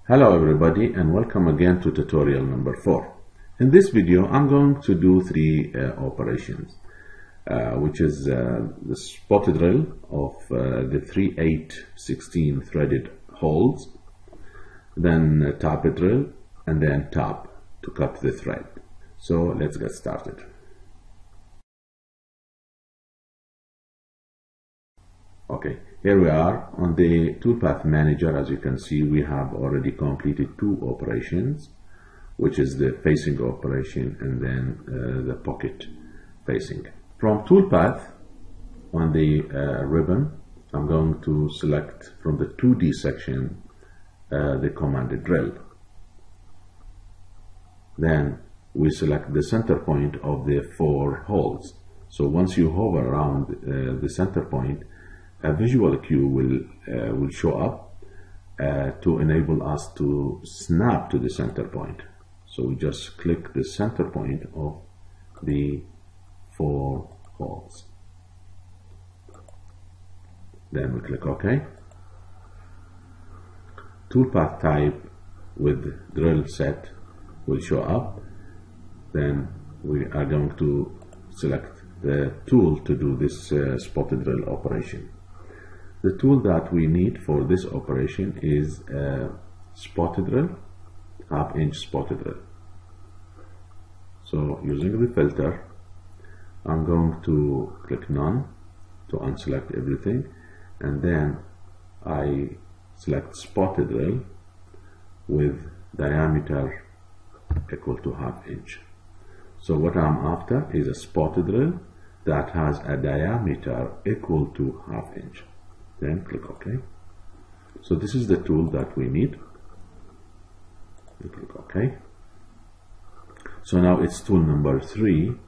Hello everybody and welcome again to tutorial number 4. In this video I'm going to do three operations which is the spot drill of the 3/8/16 threaded holes, then tap drill, and then tap to cut the thread. So let's get started. Okay, here we are on the toolpath manager. As you can see, we have already completed two operations, which is the facing operation and then the pocket facing. From toolpath on the ribbon, I'm going to select from the 2D section the command drill. Then we select the center point of the 4 holes. So once you hover around the center point, a visual cue will show up to enable us to snap to the center point. So we just click the center point of the 4 holes. Then we click OK. Toolpath type with drill set will show up. Then we are going to select the tool to do this spot drill operation. The tool that we need for this operation is spot drill, half-inch spot drill. So using the filter, I'm going to click none to unselect everything, and then I select spot drill with diameter equal to half-inch. So what I'm after is a spot drill that has a diameter equal to half-inch. Then click OK. So this is the tool that we need. We click OK. So now it's tool number 3.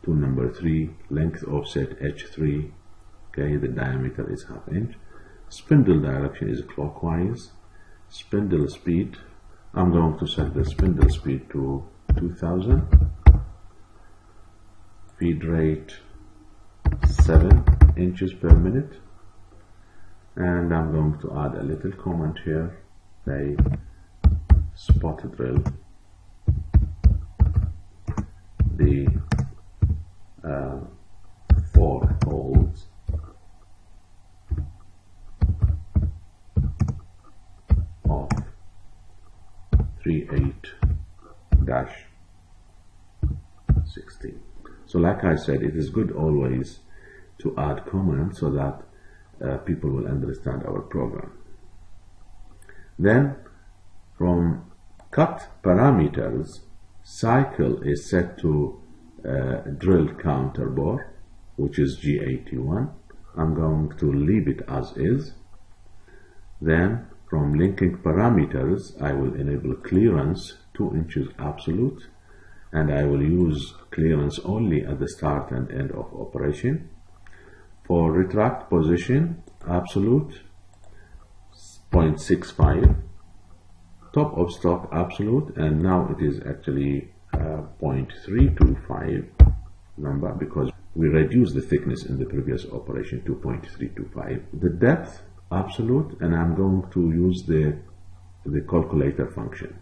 Tool number 3, length offset H3. Okay, the diameter is half-inch. Spindle direction is clockwise. Spindle speed, I'm going to set the spindle speed to 2000. Feed rate 7 inches per minute. And I'm going to add a little comment here, say spot drill the 4 holes of 3/8/16. So like I said, it is good always to add comments so that people will understand our program. Then from cut parameters, cycle is set to drill counter bore, which is G81. I'm going to leave it as is. Then from linking parameters, I will enable clearance 2 inches absolute, and I will use clearance only at the start and end of operation. For retract position, absolute 0.65, top of stock absolute, and now it is actually 0.325 number because we reduced the thickness in the previous operation to 0.325. The depth absolute, and I'm going to use the calculator function.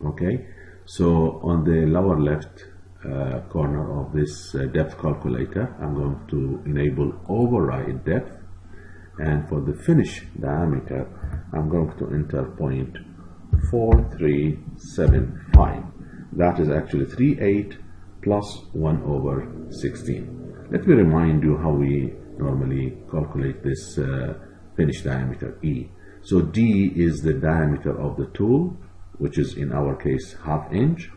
Okay, so on the lower left corner of this depth calculator, I'm going to enable override depth, and for the finish diameter I'm going to enter 0.4375. that is actually 3/8 plus 1/16. Let me remind you how we normally calculate this finish diameter E. So D is the diameter of the tool, which is in our case half-inch,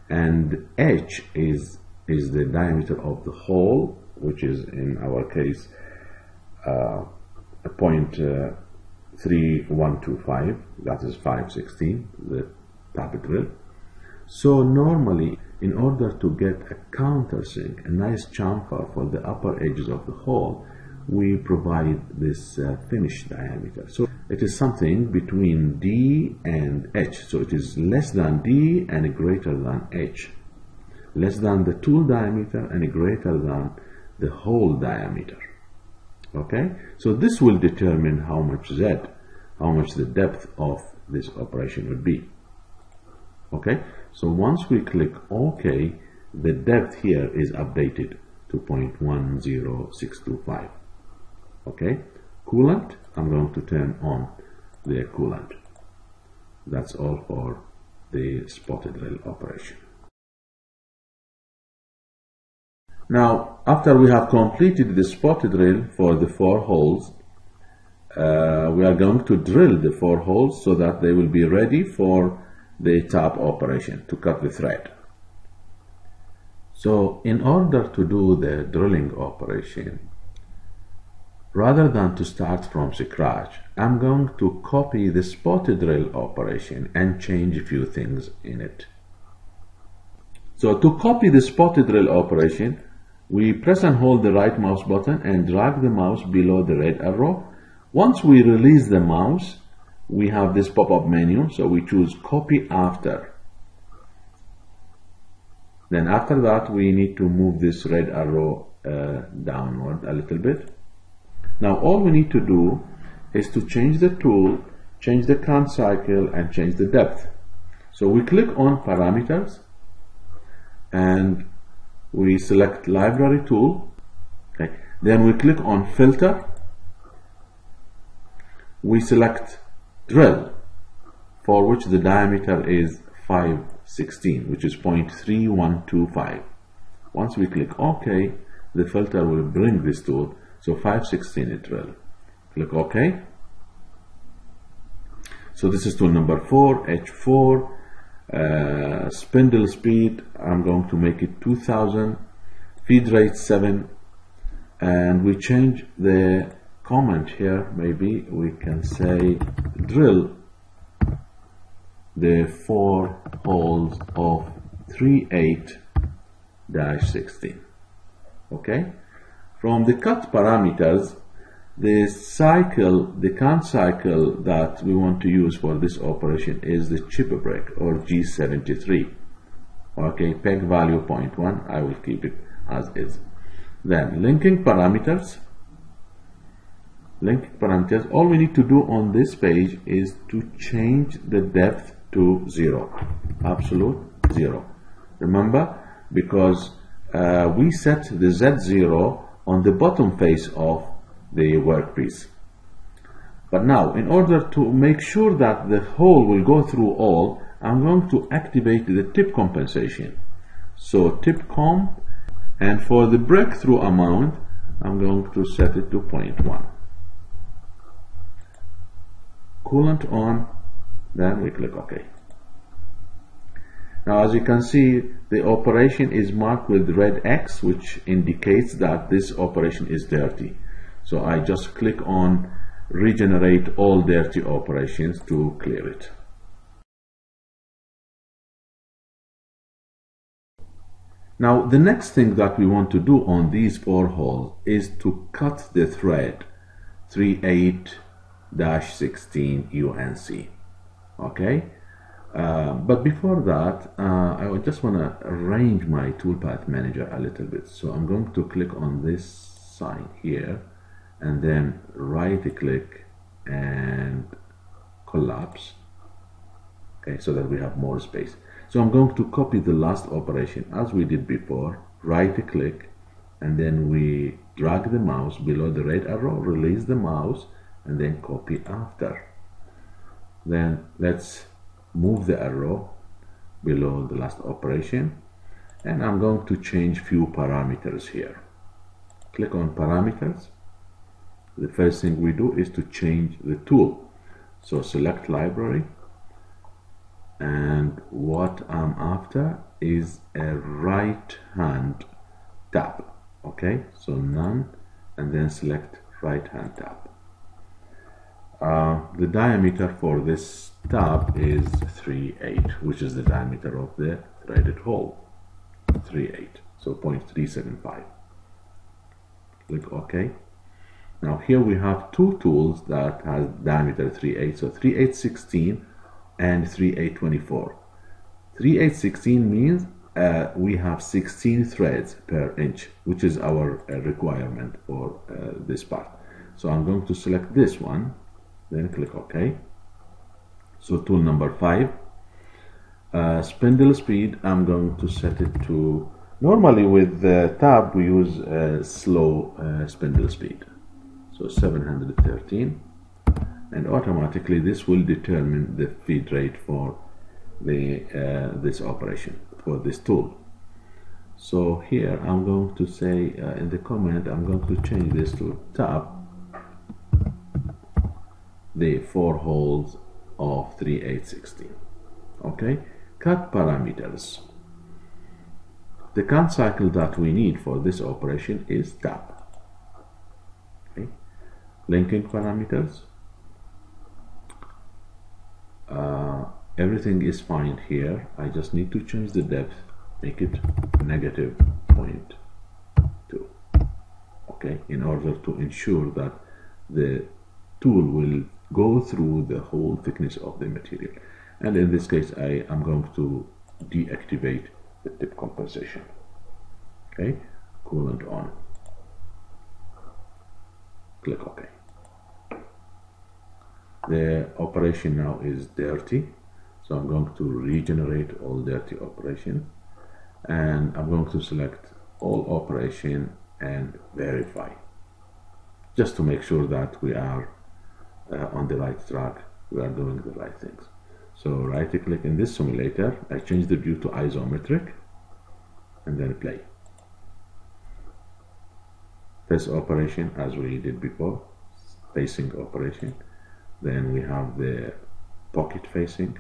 and H is the diameter of the hole, which is in our case 0.3125, that is 5/16, the tap drill. So normally, in order to get a countersink, a nice chamfer for the upper edges of the hole, we provide this finish diameter. So it is something between D and H. So it is less than D and greater than H. Less than the tool diameter and greater than the hole diameter. Okay, so this will determine how much Z how much the depth of this operation would be. Okay, so once we click OK, the depth here is updated to 0.10625. Okay, coolant, I'm going to turn on the coolant. That's all for the spotted drill operation. Now, after we have completed the spotted drill for the 4 holes, we are going to drill the 4 holes so that they will be ready for the tap operation to cut the thread. So in order to do the drilling operation, rather than to start from scratch, I'm going to copy the spotted drill operation and change a few things in it. So to copy the spotted drill operation, we press and hold the right mouse button and drag the mouse below the red arrow. Once we release the mouse, we have this pop-up menu, so we choose copy after. Then after that, we need to move this red arrow downward a little bit. Now all we need to do is to change the tool, change the count cycle, and change the depth. So we click on parameters and we select library tool. Okay. Then we click on filter. We select drill, for which the diameter is 5/16, which is 0.3125. Once we click OK, the filter will bring this tool, so 5/16 is drill. Click OK. So this is tool number 4, H4. Spindle speed, I'm going to make it 2000. Feed rate 7. And we change the comment here. Maybe we can say drill the 4 holes of 3/8-16. Okay. From the cut parameters, the count cycle that we want to use for this operation is the chip break, or G73. Okay, peg value 0.1, I will keep it as is. Then linking parameters. All we need to do on this page is to change the depth to 0, absolute 0. Remember, because we set the Z0 on the bottom face of the workpiece. But now, in order to make sure that the hole will go through all, I'm going to activate the tip compensation. So tip comp, and for the breakthrough amount, I'm going to set it to 0.1. Coolant on, then we click OK. Now, as you can see, the operation is marked with red X, which indicates that this operation is dirty. So I just click on regenerate all dirty operations to clear it. Now, the next thing that we want to do on these 4 holes is to cut the thread 3/8-16 UNC. Okay. But before that, I just want to arrange my toolpath manager a little bit. So I'm going to click on this sign here and then right click and collapse, okay, so that we have more space. So I'm going to copy the last operation as we did before. Right click and then we drag the mouse below the red arrow, release the mouse, and then copy after. Then let's move the arrow below the last operation, and I'm going to change few parameters here. Click on parameters. The first thing we do is to change the tool. So select library, and what I'm after is a right hand tab. Okay, so none, and then select right hand tab. The diameter for this tab is 3/8, which is the diameter of the threaded hole. 3/8, so 0.375. Click OK. Now here we have 2 tools that has diameter 3/8, so 3/8-16 and 3/8-24. 3/8-16 means we have 16 threads per inch, which is our requirement for this part. So I'm going to select this one then click OK. So tool number 5, spindle speed, I'm going to set it to, normally with the tab we use slow spindle speed, so 713, and automatically this will determine the feed rate for the this operation, for this tool. So here I'm going to say in the comment, I'm going to change this to tab the 4 holes of 3/816. Okay, cut parameters. The count cycle that we need for this operation is tab. Okay, linking parameters. Everything is fine here. I just need to change the depth, make it -0.2. Okay, in order to ensure that the tool will go through the whole thickness of the material. And in this case, I am going to deactivate the tip compensation. Okay, coolant on. Click OK. The operation now is dirty, so I'm going to regenerate all dirty operation, and I'm going to select all operation and verify, just to make sure that we are on the right track, we are doing the right things. So right click in this simulator, I change the view to isometric, and then play. This operation, as we did before, facing operation. Then we have the pocket facing,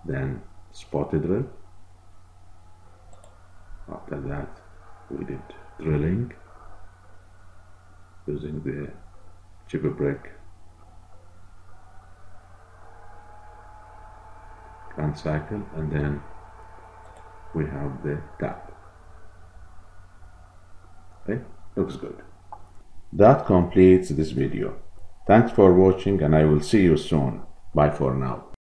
then spotted drill. After that we did drilling using the chip brick, count cycle, and then we have the tap. Okay, looks good. That completes this video. Thanks for watching, and I will see you soon. Bye for now.